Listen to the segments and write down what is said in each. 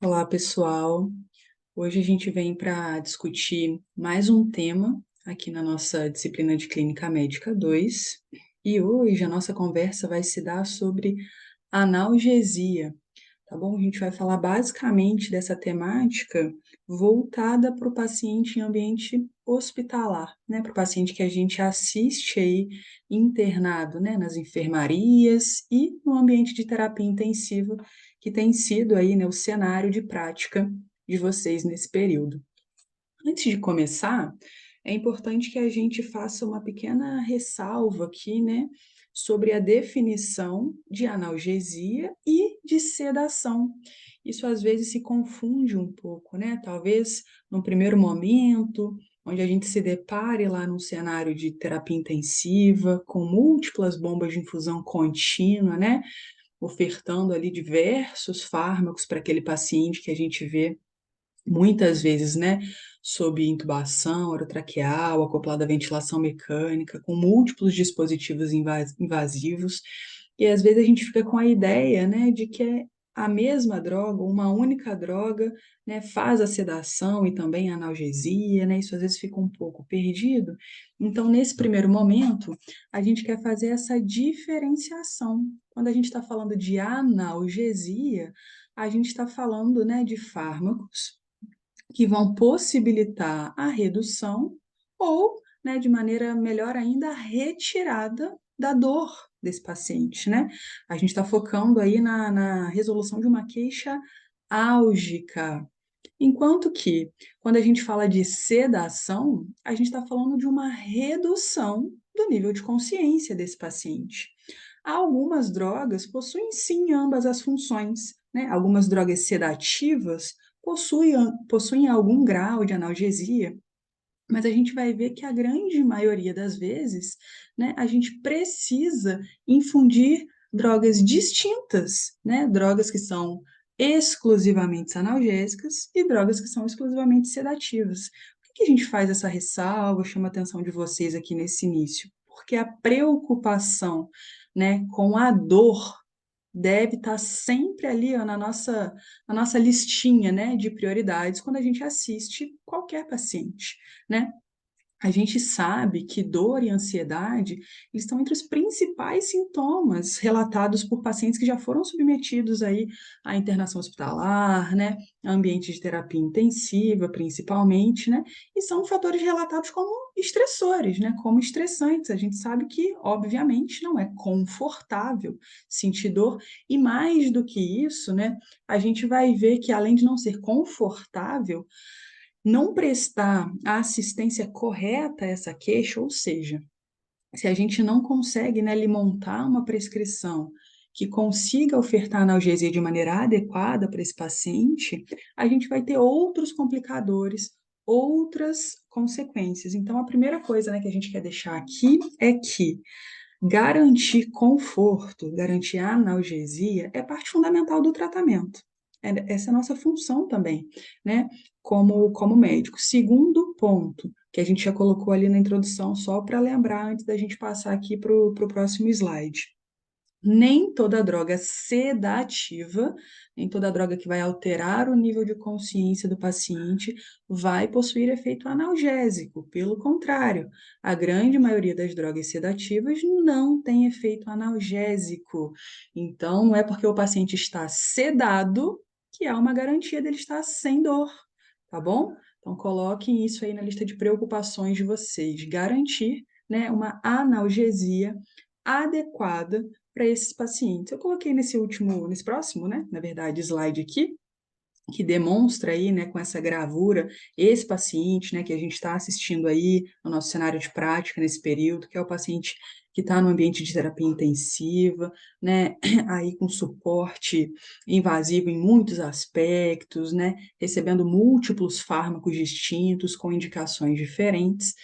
Olá, pessoal. Hoje a gente vem para discutir mais um tema aqui na nossa disciplina de Clínica Médica 2. E hoje a nossa conversa vai se dar sobre analgesia, tá bom? A gente vai falar basicamente dessa temática voltada para o paciente em ambiente hospitalar, né? Para o paciente que a gente assiste aí internado, né? Nas enfermarias e no ambiente de terapia intensiva, que tem sido aí, né, o cenário de prática de vocês nesse período. Antes de começar, é importante que a gente faça uma pequena ressalva aqui, né, sobre a definição de analgesia e de sedação. Isso às vezes se confunde um pouco, né? Talvez num primeiro momento, onde a gente se depare lá num cenário de terapia intensiva, com múltiplas bombas de infusão contínua, né? Ofertando ali diversos fármacos para aquele paciente que a gente vê muitas vezes, né, sob intubação orotraqueal, acoplada à ventilação mecânica, com múltiplos dispositivos invasivos, e às vezes a gente fica com a ideia, né, de que é a mesma droga, uma única droga, né, faz a sedação e também a analgesia, né, isso às vezes fica um pouco perdido. Então, nesse primeiro momento, a gente quer fazer essa diferenciação. Quando a gente está falando de analgesia, a gente está falando, né, de fármacos que vão possibilitar a redução ou, né, de maneira melhor ainda, a retirada da dor desse paciente, né? A gente está focando aí na resolução de uma queixa álgica. Enquanto que, quando a gente fala de sedação, a gente está falando de uma redução do nível de consciência desse paciente. Algumas drogas possuem sim ambas as funções, né? Algumas drogas sedativas possuem algum grau de analgesia, mas a gente vai ver que a grande maioria das vezes, né, a gente precisa infundir drogas distintas, né? Drogas que são exclusivamente analgésicas e drogas que são exclusivamente sedativas. Por que a gente faz essa ressalva, chama a atenção de vocês aqui nesse início? Porque a preocupação, né, com a dor deve estar sempre ali, ó, na nossa listinha, né, de prioridades quando a gente assiste qualquer paciente, né? A gente sabe que dor e ansiedade estão entre os principais sintomas relatados por pacientes que já foram submetidos aí à internação hospitalar, né, a ambiente de terapia intensiva, principalmente, né, e são fatores relatados como estressores, né, como estressantes. A gente sabe que, obviamente, não é confortável sentir dor, e mais do que isso, né, a gente vai ver que, além de não ser confortável, não prestar a assistência correta a essa queixa, ou seja, se a gente não consegue, né, lhe montar uma prescrição que consiga ofertar analgesia de maneira adequada para esse paciente, a gente vai ter outros complicadores, outras consequências. Então, a primeira coisa, né, que a gente quer deixar aqui é que garantir conforto, garantir analgesia é parte fundamental do tratamento. Essa é a nossa função também, né, como médico. Segundo ponto, que a gente já colocou ali na introdução, só para lembrar antes da gente passar aqui para o próximo slide. Nem toda droga sedativa, nem toda droga que vai alterar o nível de consciência do paciente vai possuir efeito analgésico. Pelo contrário, a grande maioria das drogas sedativas não tem efeito analgésico. Então, não é porque o paciente está sedado que há uma garantia dele estar sem dor, tá bom? Então, coloquem isso aí na lista de preocupações de vocês. Garantir, né, uma analgesia adequada para esses pacientes. Eu coloquei nesse próximo, né, na verdade, slide aqui, que demonstra aí, né, com essa gravura, esse paciente, né, que a gente está assistindo aí no nosso cenário de prática nesse período, que é o paciente que está no ambiente de terapia intensiva, né, aí com suporte invasivo em muitos aspectos, né, recebendo múltiplos fármacos distintos, com indicações diferentes,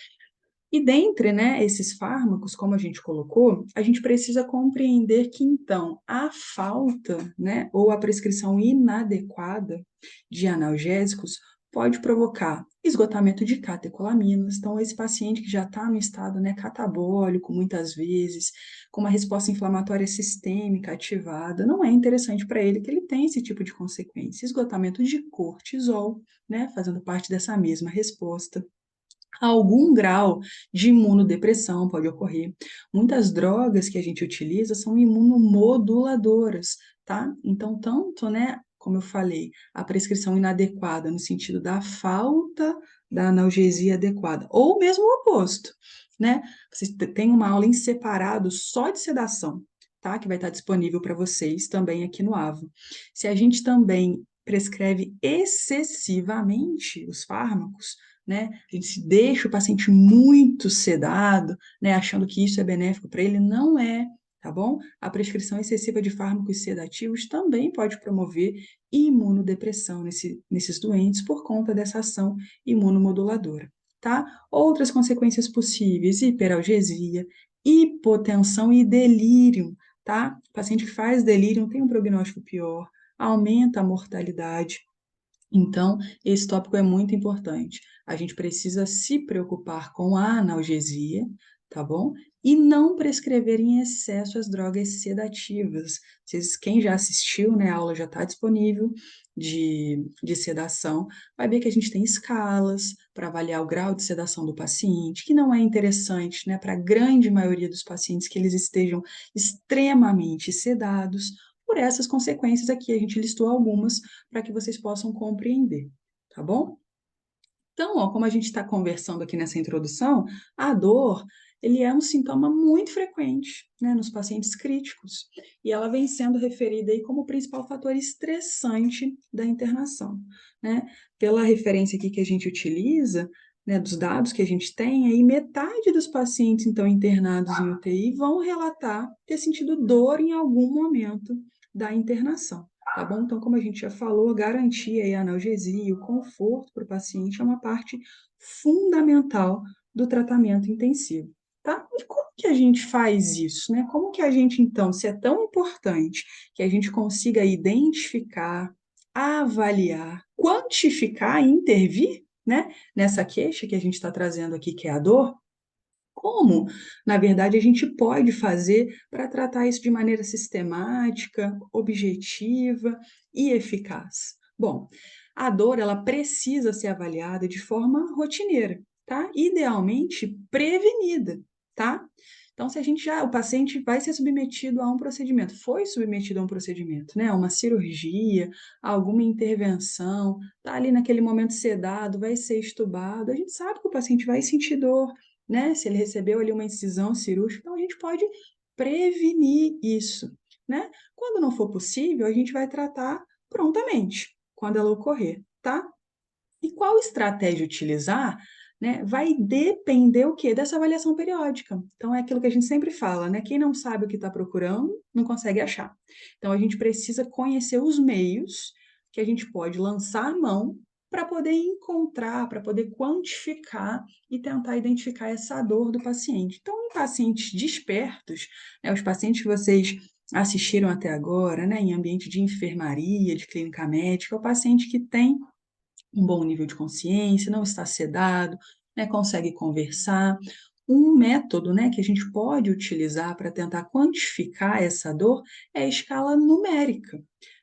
e dentre, né, esses fármacos, como a gente colocou, a gente precisa compreender que, então, a falta, né, ou a prescrição inadequada de analgésicos pode provocar esgotamento de catecolaminas. Então, esse paciente que já está no estado, né, catabólico, muitas vezes, com uma resposta inflamatória sistêmica ativada, não é interessante para ele que ele tenha esse tipo de consequência. Esgotamento de cortisol, né, fazendo parte dessa mesma resposta. Algum grau de imunodepressão pode ocorrer. Muitas drogas que a gente utiliza são imunomoduladoras, tá? Então, tanto, né, como eu falei, a prescrição inadequada no sentido da falta da analgesia adequada, ou mesmo o oposto, né? Vocês têm uma aula em separado só de sedação, tá? Que vai estar disponível para vocês também aqui no AVO. Se a gente também prescreve excessivamente os fármacos, né? A gente se deixa o paciente muito sedado, né? Achando que isso é benéfico para ele, não é, tá bom? A prescrição excessiva de fármacos sedativos também pode promover imunodepressão nesses doentes por conta dessa ação imunomoduladora, tá? Outras consequências possíveis: hiperalgesia, hipotensão e delírio, tá? O paciente que faz delírio tem um prognóstico pior, aumenta a mortalidade. Então, esse tópico é muito importante. A gente precisa se preocupar com a analgesia, tá bom? E não prescrever em excesso as drogas sedativas. Quem já assistiu, né, a aula já está disponível de sedação, vai ver que a gente tem escalas para avaliar o grau de sedação do paciente, que não é interessante, né, para a grande maioria dos pacientes que eles estejam extremamente sedados. Por essas consequências aqui, a gente listou algumas para que vocês possam compreender, tá bom? Então, ó, como a gente está conversando aqui nessa introdução, a dor, ele é um sintoma muito frequente, né, nos pacientes críticos, e ela vem sendo referida aí como o principal fator estressante da internação, né? Pela referência aqui que a gente utiliza, né, dos dados que a gente tem, aí metade dos pacientes, então, internados em UTI vão relatar ter sentido dor em algum momento da internação. Tá bom? Então, como a gente já falou, garantir aí a analgesia e o conforto para o paciente é uma parte fundamental do tratamento intensivo, tá? E como que a gente faz isso, né? Como que a gente, então, se é tão importante que a gente consiga identificar, avaliar, quantificar e intervir, né, nessa queixa que a gente está trazendo aqui, que é a dor, como, na verdade, a gente pode fazer para tratar isso de maneira sistemática, objetiva e eficaz? Bom, a dor ela precisa ser avaliada de forma rotineira, tá? Idealmente prevenida, tá? Então, se a gente o paciente vai ser submetido a um procedimento, foi submetido a um procedimento, né? Uma cirurgia, alguma intervenção, tá ali naquele momento sedado, vai ser estubado, a gente sabe que o paciente vai sentir dor, né? Se ele recebeu ali uma incisão cirúrgica, então a gente pode prevenir isso, né? Quando não for possível, a gente vai tratar prontamente, quando ela ocorrer, tá? E qual estratégia utilizar, né, vai depender o quê? Dessa avaliação periódica. Então, é aquilo que a gente sempre fala, né? Quem não sabe o que está procurando, não consegue achar. Então, a gente precisa conhecer os meios que a gente pode lançar a mão para poder encontrar, para poder quantificar e tentar identificar essa dor do paciente. Então, em pacientes despertos, né, os pacientes que vocês assistiram até agora, né, em ambiente de enfermaria, de clínica médica, é o paciente que tem um bom nível de consciência, não está sedado, né, consegue conversar. Um método, né, que a gente pode utilizar para tentar quantificar essa dor é a escala numérica,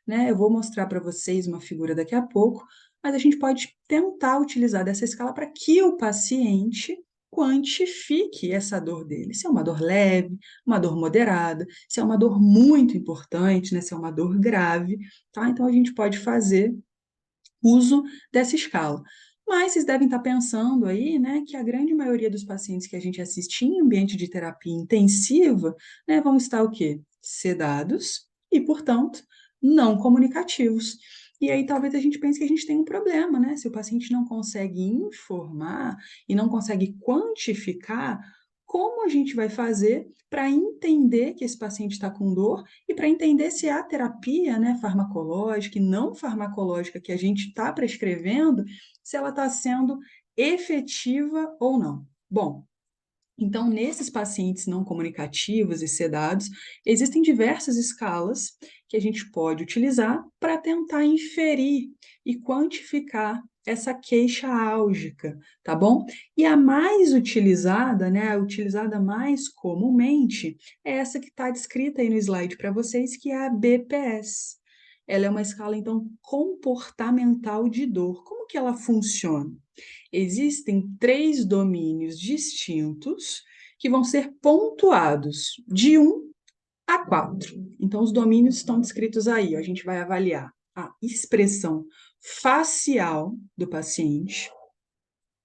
né? Eu vou mostrar para vocês uma figura daqui a pouco, mas a gente pode tentar utilizar dessa escala para que o paciente quantifique essa dor dele. Se é uma dor leve, uma dor moderada, se é uma dor muito importante, né, se é uma dor grave, tá? Então a gente pode fazer uso dessa escala. Mas vocês devem estar pensando aí, né, que a grande maioria dos pacientes que a gente assiste em ambiente de terapia intensiva, né, vão estar o quê? Sedados e, portanto, não comunicativos. E aí talvez a gente pense que a gente tem um problema, né? Se o paciente não consegue informar e não consegue quantificar, como a gente vai fazer para entender que esse paciente está com dor e para entender se a terapia, né, farmacológica e não farmacológica que a gente está prescrevendo, se ela está sendo efetiva ou não. Bom, Então, nesses pacientes não comunicativos e sedados, existem diversas escalas que a gente pode utilizar para tentar inferir e quantificar essa queixa álgica, tá bom? E a mais utilizada, né, a utilizada mais comumente, é essa que está descrita aí no slide para vocês, que é a BPS. Ela é uma escala, então, comportamental de dor. Como que ela funciona? Existem 3 domínios distintos que vão ser pontuados de 1 a 4. Então, os domínios estão descritos aí. A gente vai avaliar a expressão facial do paciente,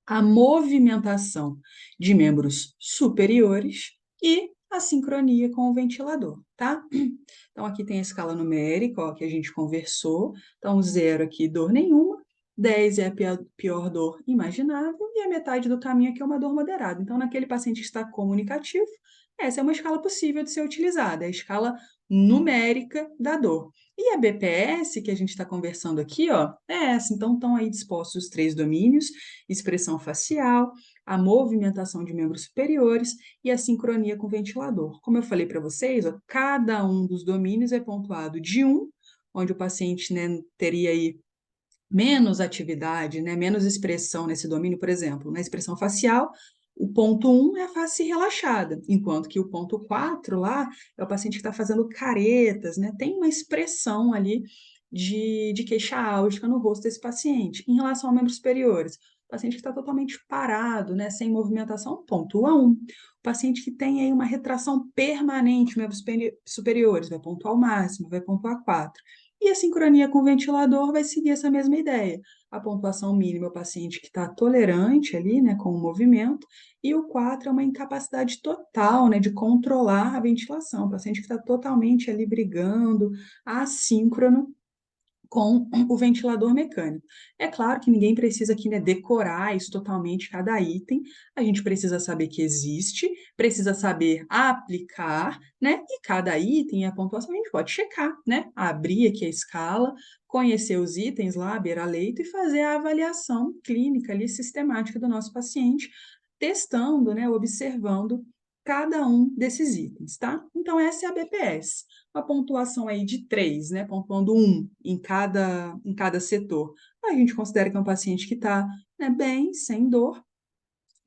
a movimentação de membros superiores e a sincronia com o ventilador, tá? Então, aqui tem a escala numérica, ó, que a gente conversou. Então, 0 aqui, dor nenhuma. 10 é a pior dor imaginável. E a metade do caminho aqui é uma dor moderada. Então, naquele paciente que está comunicativo, essa é uma escala possível de ser utilizada, é a escala numérica da dor. E a BPS, que a gente está conversando aqui, ó, é essa. Então, estão aí dispostos os 3 domínios: expressão facial, a movimentação de membros superiores e a sincronia com o ventilador. Como eu falei para vocês, ó, cada um dos domínios é pontuado de 1, onde o paciente, né, teria aí menos atividade, né, menos expressão nesse domínio, por exemplo, na expressão facial, o ponto 1 é a face relaxada, enquanto que o ponto 4 lá é o paciente que está fazendo caretas, né, tem uma expressão ali de queixa álgica no rosto desse paciente. Em relação a membros superiores, o paciente que está totalmente parado, né, sem movimentação, pontua 1. O paciente que tem aí uma retração permanente, membros superiores, vai pontuar ao máximo, vai pontuar 4. E a sincronia com o ventilador vai seguir essa mesma ideia. A pontuação mínima é o paciente que está tolerante ali, né, com o movimento, e o 4 é uma incapacidade total, né, de controlar a ventilação, o paciente que está totalmente ali brigando, assíncrono com o ventilador mecânico. É claro que ninguém precisa aqui, né, decorar isso totalmente, cada item. A gente precisa saber que existe, precisa saber aplicar, né? E cada item, a pontuação, a gente pode checar, né? Abrir aqui a escala, conhecer os itens lá, beira-leito, e fazer a avaliação clínica ali, sistemática do nosso paciente, testando, né, observando cada um desses itens, tá? Então, essa é a BPS. Uma pontuação aí de 3, né? Pontuando 1 em cada setor. A gente considera que é um paciente que está, né, bem, sem dor.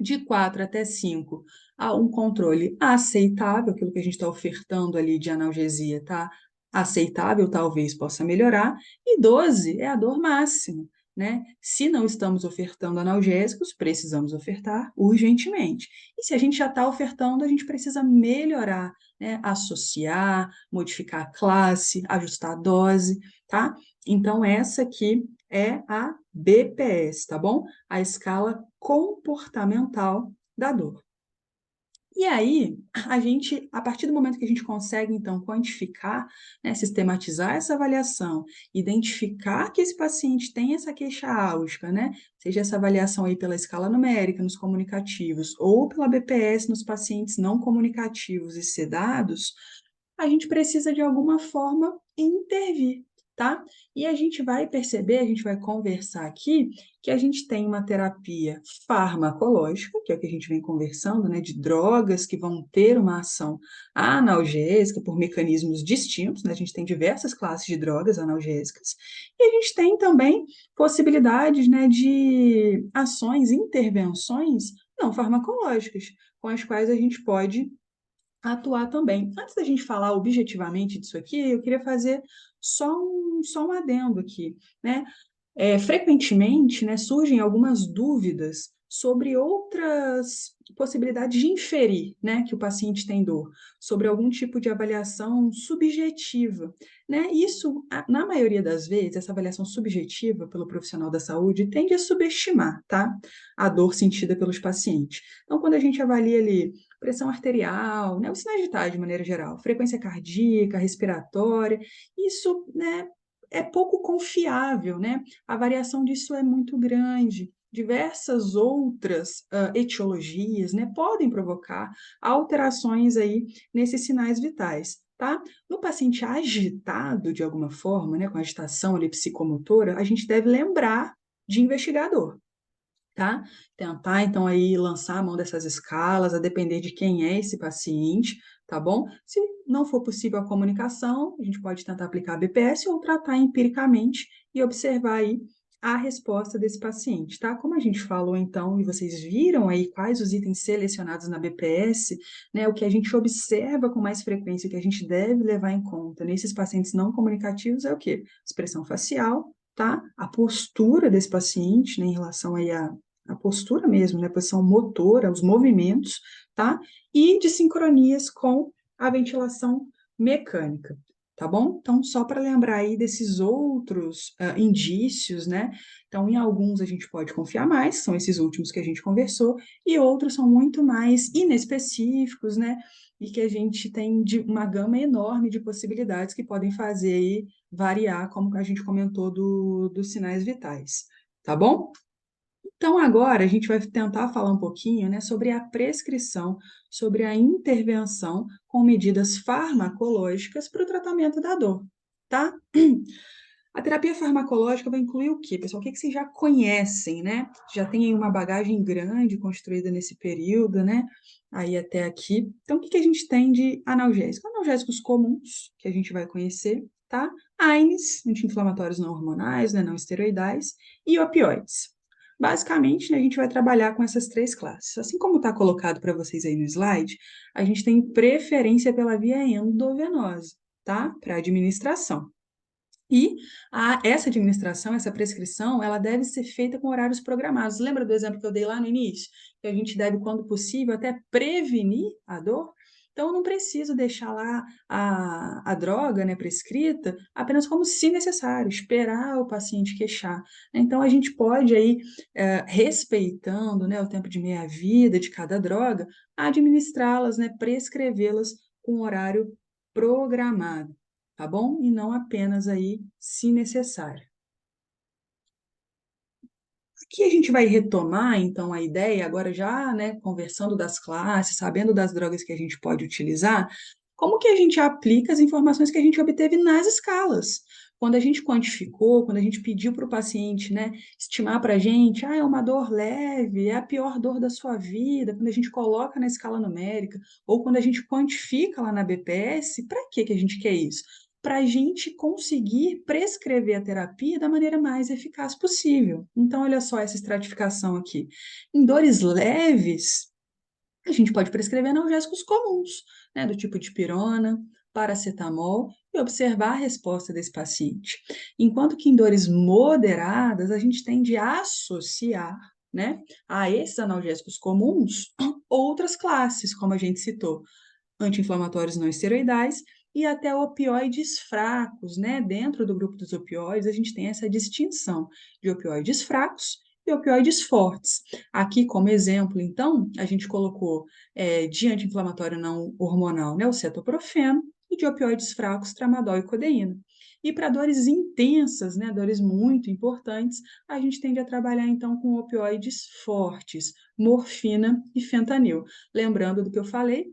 De 4 até 5, há um controle aceitável, aquilo que a gente está ofertando ali de analgesia, tá? Aceitável, talvez possa melhorar. E 12 é a dor máxima, né? Se não estamos ofertando analgésicos, precisamos ofertar urgentemente. E se a gente já está ofertando, a gente precisa melhorar, né? Associar, modificar a classe, ajustar a dose, tá? Então, essa aqui é a BPS, tá bom? A escala comportamental da dor. E aí, a gente, a partir do momento que a gente consegue, então, quantificar, né, sistematizar essa avaliação, identificar que esse paciente tem essa queixa álgica, né, seja essa avaliação aí pela escala numérica nos comunicativos ou pela BPS nos pacientes não comunicativos e sedados, a gente precisa de alguma forma intervir, tá? E a gente vai perceber, a gente vai conversar aqui, que a gente tem uma terapia farmacológica, que é o que a gente vem conversando, né, de drogas que vão ter uma ação analgésica por mecanismos distintos, né? A gente tem diversas classes de drogas analgésicas, e a gente tem também possibilidades, né, de ações, intervenções não farmacológicas, com as quais a gente pode atuar também. Antes da gente falar objetivamente disso aqui, eu queria fazer só um adendo aqui, né? Frequentemente, né, surgem algumas dúvidas sobre outras possibilidades de inferir, né, que o paciente tem dor, sobre algum tipo de avaliação subjetiva, né? Isso, na maioria das vezes, essa avaliação subjetiva pelo profissional da saúde tende a subestimar, tá? A dor sentida pelos pacientes. Então, quando a gente avalia ali pressão arterial, né, os sinais vitais de maneira geral, frequência cardíaca, respiratória, isso, né, é pouco confiável, né? A variação disso é muito grande. Diversas outras etiologias, né, podem provocar alterações aí nesses sinais vitais, tá? No paciente agitado de alguma forma, né, com agitação ali psicomotora, a gente deve lembrar de investigador. tá? Tentar, então, aí lançar a mão dessas escalas, a depender de quem é esse paciente, tá bom? Se não for possível a comunicação, a gente pode tentar aplicar a BPS ou tratar empiricamente e observar aí a resposta desse paciente, tá? Como a gente falou, então, e vocês viram aí quais os itens selecionados na BPS, né? O que a gente observa com mais frequência, o que a gente deve levar em conta nesses pacientes não comunicativos é o quê? Expressão facial, tá? A postura desse paciente, né, em relação aí a postura mesmo, né, a posição motora, os movimentos, tá? E de sincronias com a ventilação mecânica, tá bom? Então, só para lembrar aí desses outros indícios, né? Então, em alguns a gente pode confiar mais, são esses últimos que a gente conversou, e outros são muito mais inespecíficos, né? E que a gente tem uma gama enorme de possibilidades que podem fazer aí variar, como a gente comentou dos sinais vitais, tá bom? Então, agora a gente vai tentar falar um pouquinho, né, sobre a prescrição, sobre a intervenção com medidas farmacológicas para o tratamento da dor, tá? A terapia farmacológica vai incluir o quê, pessoal? O que que vocês já conhecem, né? Já tem aí uma bagagem grande construída nesse período, né? Aí até aqui. Então, o que que a gente tem de analgésico? Analgésicos comuns, que a gente vai conhecer, tá? AINES, anti-inflamatórios não hormonais, né, não esteroidais, e opioides. Basicamente, né, a gente vai trabalhar com essas três classes. Assim como está colocado para vocês aí no slide, a gente tem preferência pela via endovenosa, tá? Para administração. E essa administração, essa prescrição, ela deve ser feita com horários programados. Lembra do exemplo que eu dei lá no início? Que a gente deve, quando possível, até prevenir a dor? Então, eu não preciso deixar lá a droga, né, prescrita apenas como se necessário, esperar o paciente queixar. Então, a gente pode aí, respeitando, né, o tempo de meia-vida de cada droga, administrá-las, né, prescrevê-las com horário programado, tá bom? E não apenas aí, se necessário. Aqui a gente vai retomar, então, a ideia, agora já, né, conversando das classes, sabendo das drogas que a gente pode utilizar, como que a gente aplica as informações que a gente obteve nas escalas? Quando a gente quantificou, quando a gente pediu para o paciente, né, estimar para a gente, é uma dor leve, é a pior dor da sua vida, quando a gente coloca na escala numérica, ou quando a gente quantifica lá na BPS, para que a gente quer isso? Para a gente conseguir prescrever a terapia da maneira mais eficaz possível. Então, olha só essa estratificação aqui. Em dores leves, a gente pode prescrever analgésicos comuns, né, do tipo dipirona, paracetamol, e observar a resposta desse paciente. Enquanto que em dores moderadas, a gente tende a associar, né, a esses analgésicos comuns outras classes, como a gente citou, anti-inflamatórios não esteroidais e até opioides fracos, né? Dentro do grupo dos opioides, a gente tem essa distinção de opioides fracos e opioides fortes. Aqui, como exemplo, então, a gente colocou de anti-inflamatório não hormonal, né, o cetoprofeno, e de opioides fracos, tramadol e codeína. E para dores intensas, né, dores muito importantes, a gente tende a trabalhar então com opioides fortes, morfina e fentanil. Lembrando do que eu falei,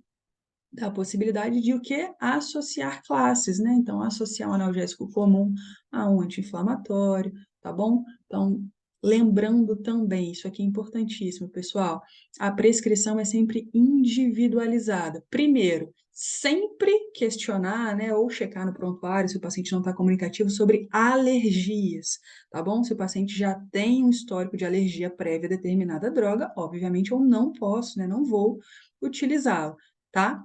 da possibilidade de o quê? Associar classes, né? Então, associar um analgésico comum a um anti-inflamatório, tá bom? Então, lembrando também, isso aqui é importantíssimo, pessoal, a prescrição é sempre individualizada. Primeiro, sempre questionar, né, ou checar no prontuário se o paciente não está comunicativo sobre alergias, tá bom? Se o paciente já tem um histórico de alergia prévia a determinada droga, obviamente eu não posso, né, não vou utilizá-lo, tá?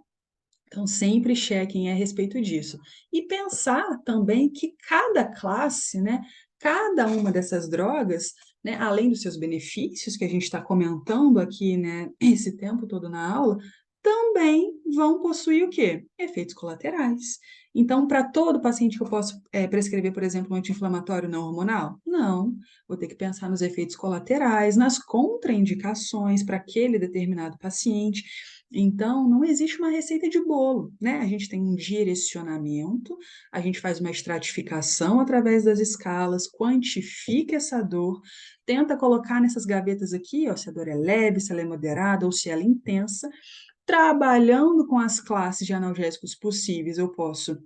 Então, sempre chequem a respeito disso. E pensar também que cada classe, né, cada uma dessas drogas, né, além dos seus benefícios, que a gente está comentando aqui, né, esse tempo todo na aula, também vão possuir o quê? Efeitos colaterais. Então, para todo paciente que eu posso prescrever, por exemplo, um anti-inflamatório não hormonal? Não. Vou ter que pensar nos efeitos colaterais, nas contraindicações para aquele determinado paciente. Então, não existe uma receita de bolo, né? A gente tem um direcionamento, a gente faz uma estratificação através das escalas, quantifica essa dor, tenta colocar nessas gavetas aqui, ó, se a dor é leve, se ela é moderada ou se ela é intensa. Trabalhando com as classes de analgésicos possíveis, eu posso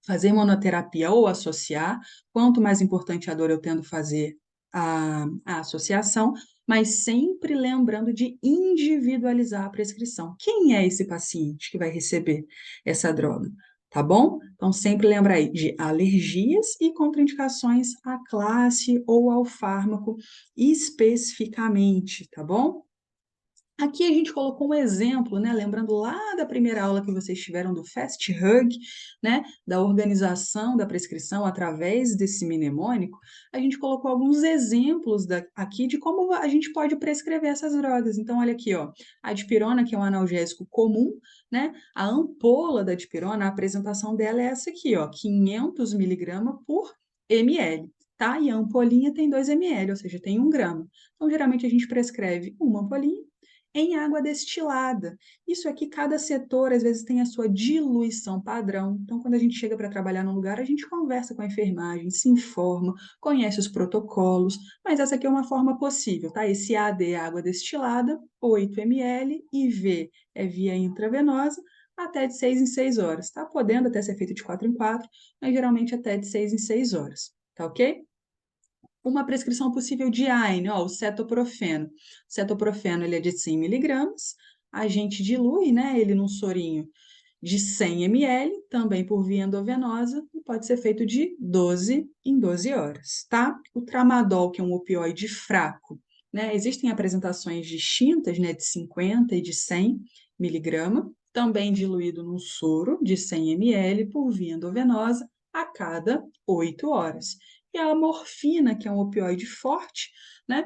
fazer monoterapia ou associar. Quanto mais importante a dor eu tendo fazer, a associação, mas sempre lembrando de individualizar a prescrição. Quem é esse paciente que vai receber essa droga? Tá bom? Então, sempre lembra aí de alergias e contraindicações à classe ou ao fármaco especificamente, tá bom? Aqui a gente colocou um exemplo, né? Lembrando lá da primeira aula que vocês tiveram do Fast Hug, né? Da organização da prescrição através desse mnemônico, a gente colocou alguns exemplos aqui de como a gente pode prescrever essas drogas. Então, olha aqui, ó, a dipirona, que é um analgésico comum, né? A ampola da dipirona, a apresentação dela é essa aqui, ó, 500 miligramas por ml, tá? E a ampolinha tem 2 ml, ou seja, tem 1 grama. Então, geralmente a gente prescreve uma ampolinha em água destilada. Isso aqui, cada setor, às vezes, tem a sua diluição padrão. Então, quando a gente chega para trabalhar num lugar, a gente conversa com a enfermagem, se informa, conhece os protocolos, mas essa aqui é uma forma possível, tá? Esse AD é água destilada, 8 ml, e V é via intravenosa, até de 6 em 6 horas, tá? Podendo até ser feito de 4 em 4, mas geralmente até de 6 em 6 horas, tá ok? Uma prescrição possível de AINE, ó, o cetoprofeno. O cetoprofeno ele é de 100 miligramas, a gente dilui, né, ele num sorinho de 100 ml, também por via endovenosa, e pode ser feito de 12 em 12 horas, tá? O tramadol, que é um opioide fraco, né, existem apresentações distintas, né, de 50 e de 100 miligramas, também diluído num soro de 100 ml por via endovenosa a cada 8 horas. E a morfina, que é um opioide forte, né?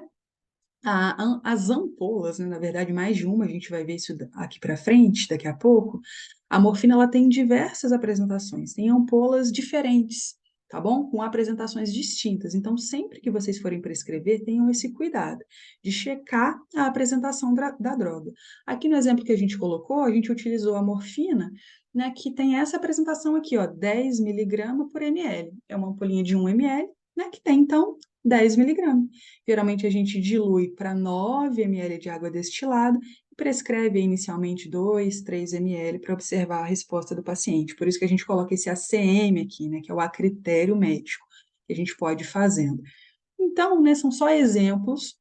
As ampolas, né, na verdade, mais de uma, a gente vai ver isso aqui para frente, daqui a pouco. A morfina ela tem diversas apresentações, tem ampolas diferentes, tá bom? Com apresentações distintas. Então, sempre que vocês forem prescrever, tenham esse cuidado de checar a apresentação da droga. Aqui no exemplo que a gente colocou, a gente utilizou a morfina, né, que tem essa apresentação aqui, ó, 10 miligramas por ml. É uma ampolinha de 1 ml, né, que tem, então, 10 miligramas. Geralmente a gente dilui para 9 ml de água destilada e prescreve inicialmente 2, 3 ml para observar a resposta do paciente. Por isso que a gente coloca esse ACM aqui, né, que é o a critério médico, que a gente pode ir fazendo. Então, né, são só exemplos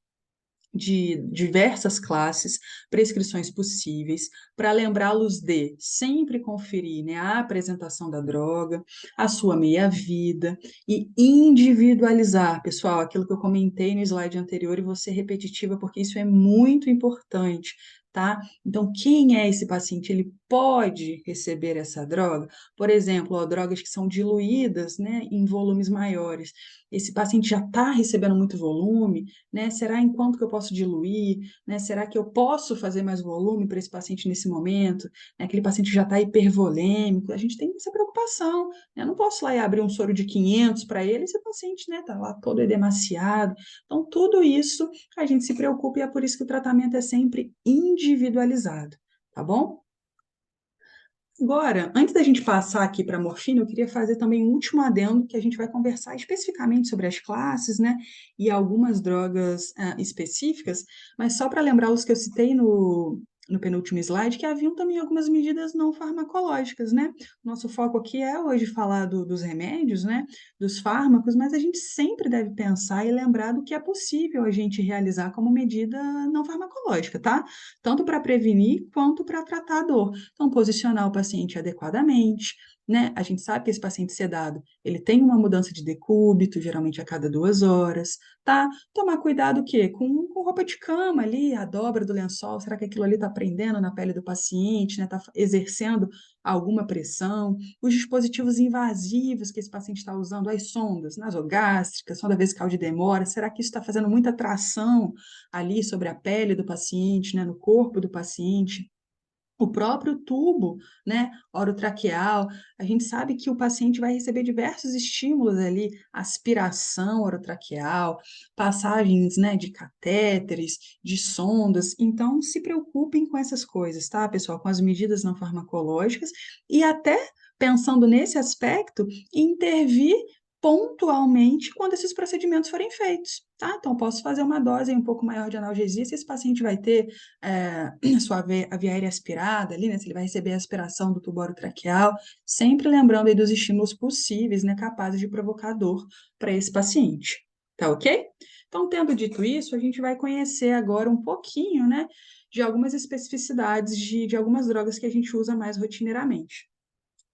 de diversas classes, prescrições possíveis, para lembrá-los de sempre conferir, né, a apresentação da droga, a sua meia-vida e individualizar, pessoal, aquilo que eu comentei no slide anterior e vou ser repetitiva porque isso é muito importante, tá? Então, quem é esse paciente? Ele pode receber essa droga? Por exemplo, ó, drogas que são diluídas, né, em volumes maiores. Esse paciente já está recebendo muito volume, né? Será em quanto que eu posso diluir, né? Será que eu posso fazer mais volume para esse paciente nesse momento? Né? Aquele paciente já está hipervolêmico, a gente tem essa preocupação, né? Eu não posso lá e abrir um soro de 500 para ele, esse paciente, né, tá lá todo edemaciado. Então, tudo isso a gente se preocupa e é por isso que o tratamento é sempre individualizado, tá bom? Agora, antes da gente passar aqui para a morfina, eu queria fazer também um último adendo, que a gente vai conversar especificamente sobre as classes, né, e algumas drogas específicas, mas só para lembrar os que eu citei no penúltimo slide, que haviam também algumas medidas não farmacológicas, né? Nosso foco aqui é hoje falar dos remédios, né, dos fármacos, mas a gente sempre deve pensar e lembrar do que é possível a gente realizar como medida não farmacológica, tá? Tanto para prevenir quanto para tratar a dor. Então, posicionar o paciente adequadamente, né? A gente sabe que esse paciente sedado, ele tem uma mudança de decúbito, geralmente a cada 2 horas, tá? Tomar cuidado o quê? Com roupa de cama ali, a dobra do lençol, será que aquilo ali está prendendo na pele do paciente, né? Está exercendo alguma pressão? Os dispositivos invasivos que esse paciente está usando, as sondas nasogástricas, sonda vesical de demora, será que isso está fazendo muita tração ali sobre a pele do paciente, né? No corpo do paciente? O próprio tubo, né, orotraqueal, a gente sabe que o paciente vai receber diversos estímulos ali, aspiração orotraqueal, passagens, né, de catéteres, de sondas, então se preocupem com essas coisas, tá, pessoal, com as medidas não farmacológicas e até pensando nesse aspecto, intervir pontualmente quando esses procedimentos forem feitos, tá? Então, posso fazer uma dose um pouco maior de analgesia se esse paciente vai ter a via aérea aspirada ali, né? Se ele vai receber a aspiração do tubo orotraqueal, sempre lembrando aí dos estímulos possíveis, né? Capazes de provocar dor para esse paciente, tá ok? Então, tendo dito isso, a gente vai conhecer agora um pouquinho, né, de algumas especificidades de algumas drogas que a gente usa mais rotineiramente.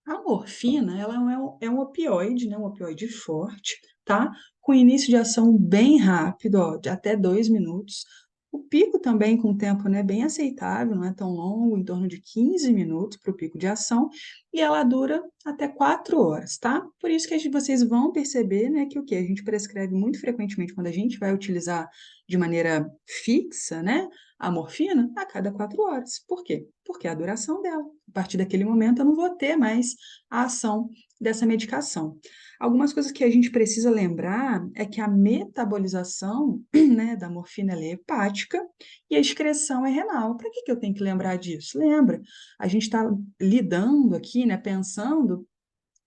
A morfina, ela é um opioide, né, um opioide forte, tá? Com início de ação bem rápido, ó, de até 2 minutos. O pico também com tempo, né, bem aceitável, não é tão longo, em torno de 15 minutos para o pico de ação, e ela dura até 4 horas, tá? Por isso que vocês vão perceber, né, que o que a gente prescreve muito frequentemente quando a gente vai utilizar de maneira fixa, né, a morfina a cada 4 horas. Por quê? Porque é a duração dela. A partir daquele momento, eu não vou ter mais a ação dessa medicação. Algumas coisas que a gente precisa lembrar é que a metabolização, né, da morfina ela é hepática e a excreção é renal. Para que eu tenho que lembrar disso? Lembra, a gente está lidando aqui, né, pensando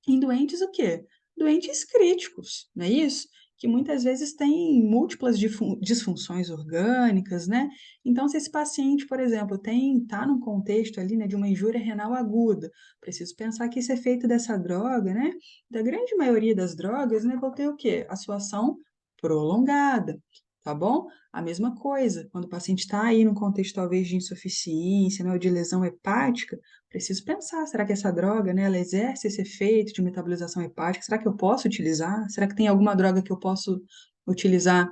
em doentes o quê? Doentes críticos, não é isso? Que muitas vezes têm múltiplas disfunções orgânicas, né? Então, se esse paciente, por exemplo, está num contexto ali, né, de uma injúria renal aguda, preciso pensar que esse efeito dessa droga, né, da grande maioria das drogas, né, vai ter o quê? A sua ação prolongada, tá bom? A mesma coisa, quando o paciente está aí num contexto talvez de insuficiência, né, ou de lesão hepática, preciso pensar, será que essa droga, né, ela exerce esse efeito de metabolização hepática? Será que eu posso utilizar? Será que tem alguma droga que eu posso utilizar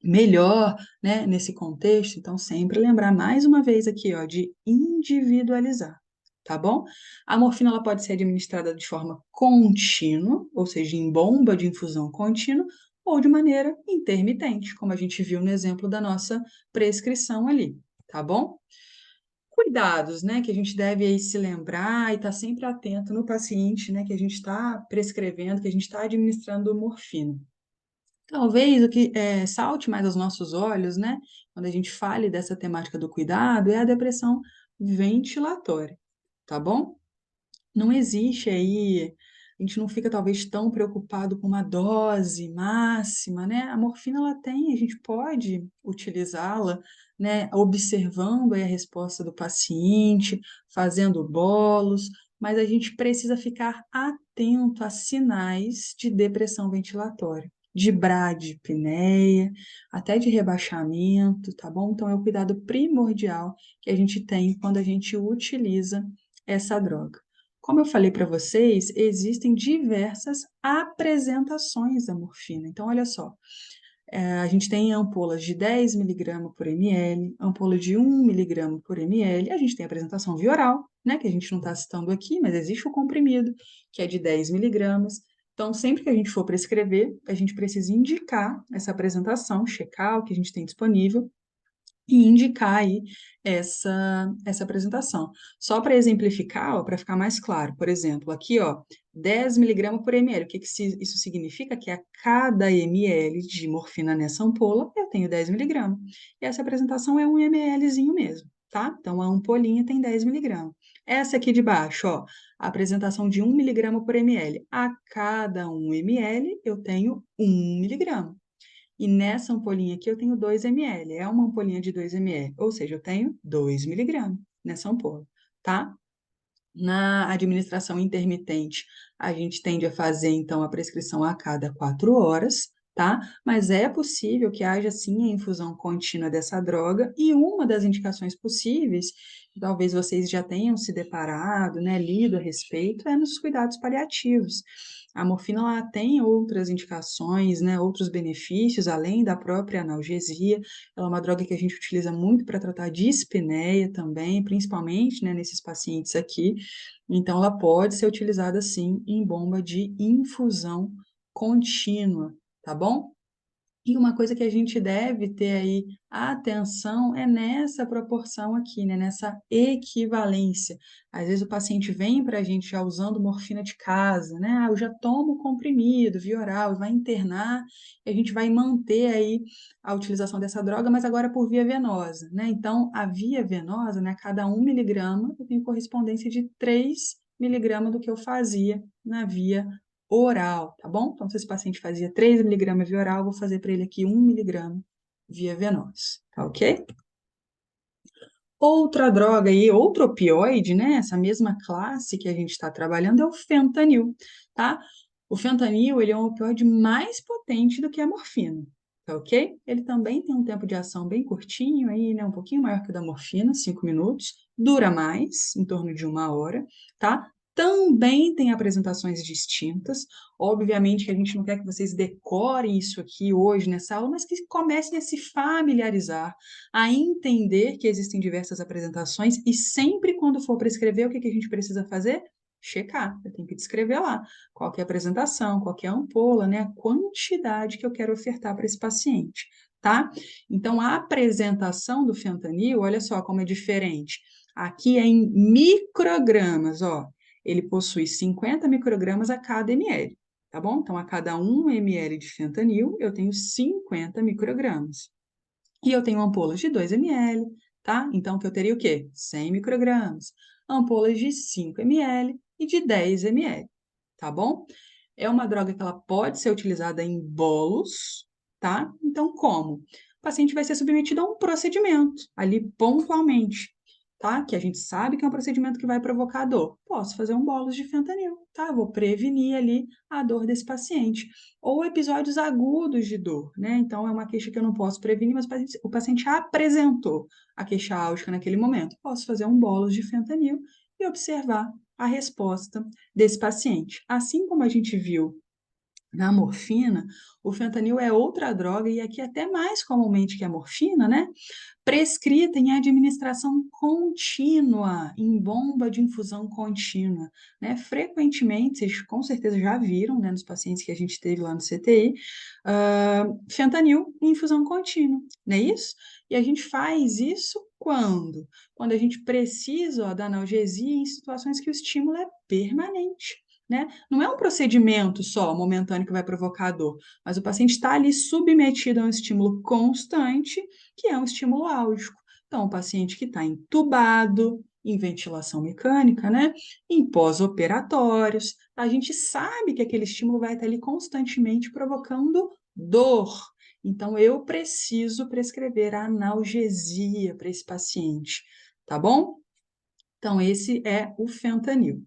melhor, né, nesse contexto? Então, sempre lembrar mais uma vez aqui, ó, de individualizar, tá bom? A morfina ela pode ser administrada de forma contínua, ou seja, em bomba de infusão contínua, ou de maneira intermitente, como a gente viu no exemplo da nossa prescrição ali, tá bom? Cuidados, né, que a gente deve aí se lembrar e estar sempre atento no paciente, né, que a gente está prescrevendo, que a gente está administrando morfina. Talvez o que salte mais aos nossos olhos, né, quando a gente fale dessa temática do cuidado, é a depressão ventilatória, tá bom? Não existe aí, a gente não fica talvez tão preocupado com uma dose máxima, né? A morfina ela tem, a gente pode utilizá-la, né, observando aí a resposta do paciente, fazendo bolos, mas a gente precisa ficar atento a sinais de depressão ventilatória, de bradipneia, até de rebaixamento, tá bom? Então é o cuidado primordial que a gente tem quando a gente utiliza essa droga. Como eu falei para vocês, existem diversas apresentações da morfina. Então, olha só, a gente tem ampolas de 10 miligramas por ml, ampola de 1 miligrama por ml, a gente tem a apresentação via oral, né, que a gente não está citando aqui, mas existe o comprimido, que é de 10 miligramas. Então, sempre que a gente for prescrever, a gente precisa indicar essa apresentação, checar o que a gente tem disponível, e indicar aí essa apresentação. Só para exemplificar, para ficar mais claro, por exemplo, aqui, ó, 10 miligramas por ml. O que isso significa? Que a cada ml de morfina nessa ampola, eu tenho 10 miligramas. E essa apresentação é um mlzinho mesmo, tá? Então, a ampolinha tem 10 miligramas. Essa aqui de baixo, ó, a apresentação de 1 miligrama por ml. A cada 1 ml, eu tenho 1 miligrama. E nessa ampolinha aqui eu tenho 2 ml, é uma ampolinha de 2 ml, ou seja, eu tenho 2 miligramas nessa ampola, tá? Na administração intermitente, a gente tende a fazer, então, a prescrição a cada 4 horas, tá? Mas é possível que haja, sim, a infusão contínua dessa droga, e uma das indicações possíveis, que talvez vocês já tenham se deparado, né, lido a respeito, é nos cuidados paliativos. A morfina, ela tem outras indicações, né, outros benefícios, além da própria analgesia. Ela é uma droga que a gente utiliza muito para tratar dispneia também, principalmente, né, nesses pacientes aqui. Então, ela pode ser utilizada, sim, em bomba de infusão contínua, tá bom? E uma coisa que a gente deve ter aí atenção é nessa proporção aqui, né? Nessa equivalência. Às vezes o paciente vem para a gente já usando morfina de casa, né? Ah, eu já tomo comprimido via oral, e vai internar, e a gente vai manter aí a utilização dessa droga, mas agora por via venosa, né? Então, a via venosa, né? Cada 1 miligrama, eu tenho correspondência de 3 miligramas do que eu fazia na via oral, tá bom? Então, se esse paciente fazia 3 miligramas via oral, eu vou fazer para ele aqui 1 miligrama via venosa, tá ok? Outra droga aí, outro opioide, né? Essa mesma classe que a gente está trabalhando é o fentanil, tá? O fentanil, ele é um opioide mais potente do que a morfina, tá ok? Ele também tem um tempo de ação bem curtinho, aí, né, um pouquinho maior que o da morfina, 5 minutos, dura mais, em torno de 1 hora, tá? Também tem apresentações distintas. Obviamente que a gente não quer que vocês decorem isso aqui hoje nessa aula, mas que comecem a se familiarizar, a entender que existem diversas apresentações e sempre quando for para escrever, o que que a gente precisa fazer? Checar. Eu tenho que descrever lá qual que é a apresentação, qual que é a ampola, né? A quantidade que eu quero ofertar para esse paciente, tá? Então, a apresentação do fentanil, olha só como é diferente. Aqui é em microgramas, ó. Ele possui 50 microgramas a cada ml, tá bom? Então, a cada 1 ml de fentanil, eu tenho 50 microgramas. E eu tenho ampolas de 2 ml, tá? Então, que eu teria o quê? 100 microgramas. Ampolas de 5 ml e de 10 ml, tá bom? É uma droga que ela pode ser utilizada em bolos, tá? Então, como? O paciente vai ser submetido a um procedimento, ali pontualmente, tá? Que a gente sabe que é um procedimento que vai provocar dor. Posso fazer um bolos de fentanil, tá? Vou prevenir ali a dor desse paciente. Ou episódios agudos de dor, né? Então, é uma queixa que eu não posso prevenir, mas o paciente apresentou a queixa álgica naquele momento. Posso fazer um bolos de fentanil e observar a resposta desse paciente. Assim como a gente viu na morfina, o fentanil é outra droga, e aqui até mais comumente que a morfina, né? Prescrita em administração contínua, em bomba de infusão contínua, né? Frequentemente, vocês com certeza já viram, né, nos pacientes que a gente teve lá no CTI, fentanil em infusão contínua, não é isso? E a gente faz isso quando? Quando a gente precisa, ó, da analgesia em situações que o estímulo é permanente. Né? Não é um procedimento só momentâneo que vai provocar dor, mas o paciente está ali submetido a um estímulo constante, que é um estímulo álgico. Então, o paciente que está entubado, em ventilação mecânica, né? Em pós-operatórios, a gente sabe que aquele estímulo vai estar ali constantemente provocando dor. Então, eu preciso prescrever a analgesia para esse paciente, tá bom? Então, esse é o fentanil.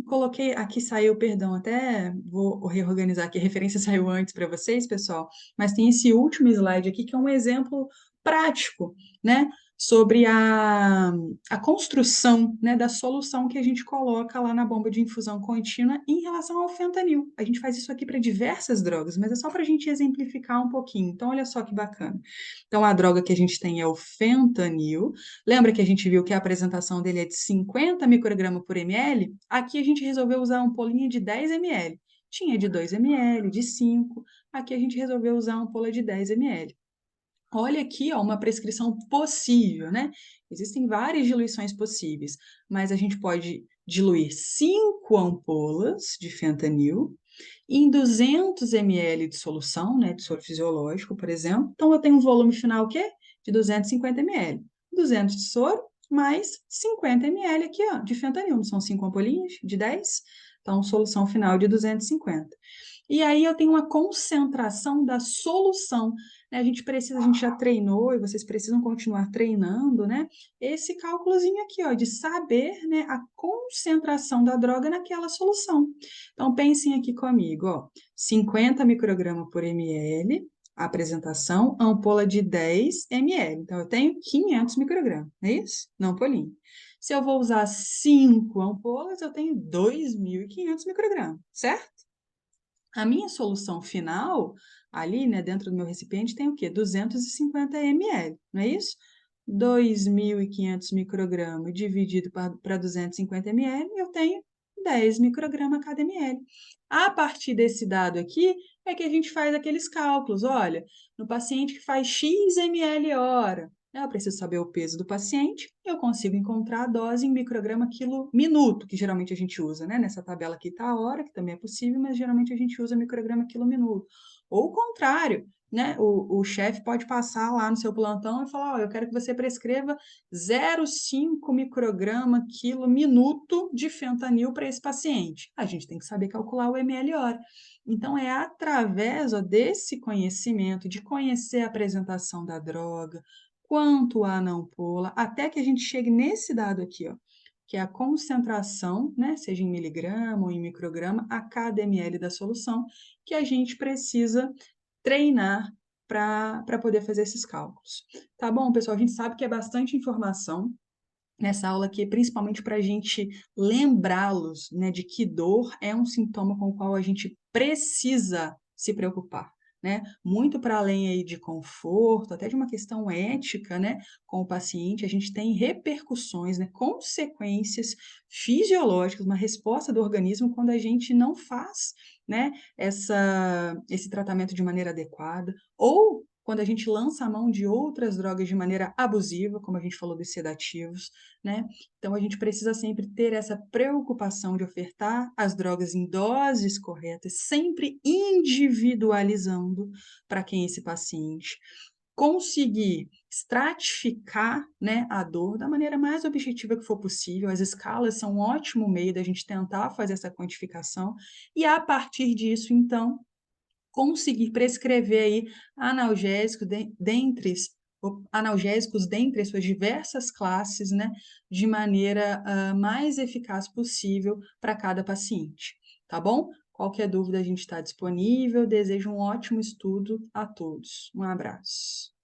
Coloquei, aqui saiu, perdão, até vou reorganizar aqui, a referência saiu antes para vocês, pessoal, mas tem esse último slide aqui que é um exemplo prático, né, sobre a construção, né, da solução que a gente coloca lá na bomba de infusão contínua em relação ao fentanil. A gente faz isso aqui para diversas drogas, mas é só para a gente exemplificar um pouquinho. Então, olha só que bacana. Então, a droga que a gente tem é o fentanil. Lembra que a gente viu que a apresentação dele é de 50 microgramas por ml? Aqui a gente resolveu usar uma ampolinha de 10 ml. Tinha de 2 ml, de 5. Aqui a gente resolveu usar uma ampola de 10 ml. Olha aqui, ó, uma prescrição possível, né? Existem várias diluições possíveis, mas a gente pode diluir 5 ampolas de fentanil em 200 ml de solução, né, de soro fisiológico, por exemplo. Então, eu tenho um volume final o quê? De 250 ml. 200 de soro mais 50 ml aqui, ó, de fentanil. Não são 5 ampolinhas de 10? Então, solução final de 250. E aí eu tenho uma concentração da solução, né? A gente já treinou e vocês precisam continuar treinando, né? Esse cálculozinho aqui, ó, de saber, né, a concentração da droga naquela solução. Então, pensem aqui comigo, ó, 50 microgramas por ml, a apresentação, ampola de 10 ml. Então, eu tenho 500 microgramas, não é isso? Não, ampolinha. Se eu vou usar 5 ampolas, eu tenho 2.500 microgramas, certo? A minha solução final, ali, né, dentro do meu recipiente, tem o quê? 250 ml, não é isso? 2.500 microgramas dividido para 250 ml, eu tenho 10 microgramas a cada ml. A partir desse dado aqui, é que a gente faz aqueles cálculos. Olha, no paciente que faz X ml hora, né, eu preciso saber o peso do paciente, eu consigo encontrar a dose em micrograma quilo minuto, que geralmente a gente usa, né? Nessa tabela aqui está a hora, que também é possível, mas geralmente a gente usa micrograma quilo minuto. Ou o contrário, né? O chefe pode passar lá no seu plantão e falar: ó, eu quero que você prescreva 0,5 micrograma quilo minuto de fentanil para esse paciente. A gente tem que saber calcular o ml hora. Então, é através, ó, desse conhecimento, de conhecer a apresentação da droga, quanto há na ampola, até que a gente chegue nesse dado aqui, ó, que é a concentração, né, seja em miligrama ou em micrograma, a cada ml da solução, que a gente precisa treinar para poder fazer esses cálculos. Tá bom, pessoal? A gente sabe que é bastante informação nessa aula aqui, principalmente para a gente lembrá-los, né, de que dor é um sintoma com o qual a gente precisa se preocupar, né? Muito para além aí de conforto, até de uma questão ética, né, com o paciente, a gente tem repercussões, né, consequências fisiológicas, uma resposta do organismo quando a gente não faz, né, esse tratamento de maneira adequada, ou quando a gente lança a mão de outras drogas de maneira abusiva, como a gente falou dos sedativos, né? Então, a gente precisa sempre ter essa preocupação de ofertar as drogas em doses corretas, sempre individualizando para quem é esse paciente, conseguir estratificar, né, a dor da maneira mais objetiva que for possível. As escalas são um ótimo meio da gente tentar fazer essa quantificação e, a partir disso, então, conseguir prescrever aí analgésicos dentre as suas diversas classes, né, de maneira mais eficaz possível para cada paciente, tá bom? Qualquer dúvida a gente está disponível. Desejo um ótimo estudo a todos. Um abraço.